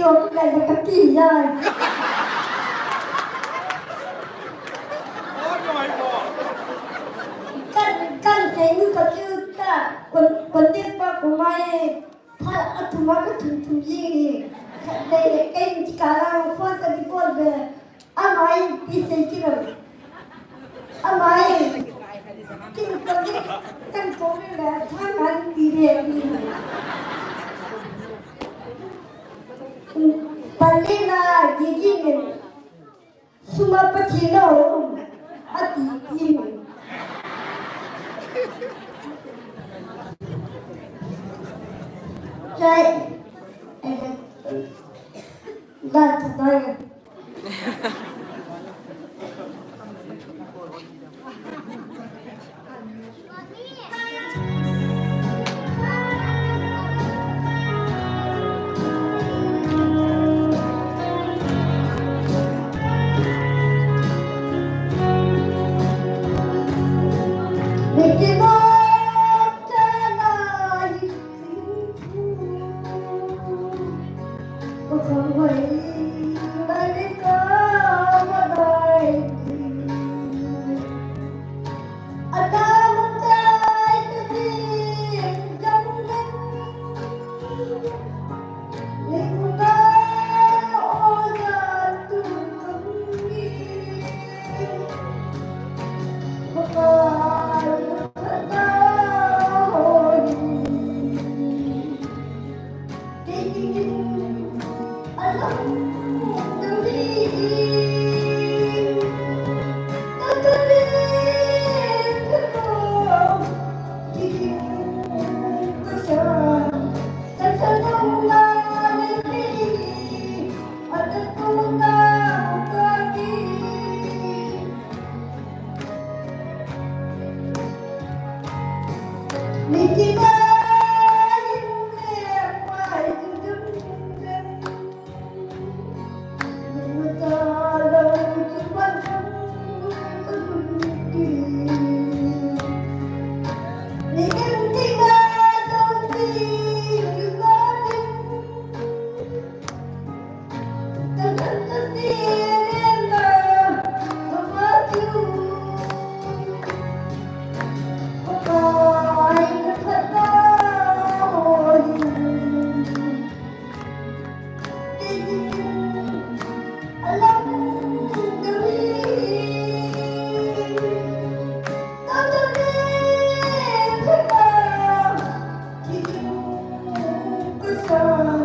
trộm lại là cái kỳ rồi kan thấy như có chữ ta quân tiếp ba của mai phát thùng má cái thùng gì đây cái chỉ cả là khoan cái đi qua về mai đi chơi chứ rồi mai cái cái cái phố này là thang ăn đi đẹp đi Palina gigingin sumapachino at iimin. Right? That's right. Good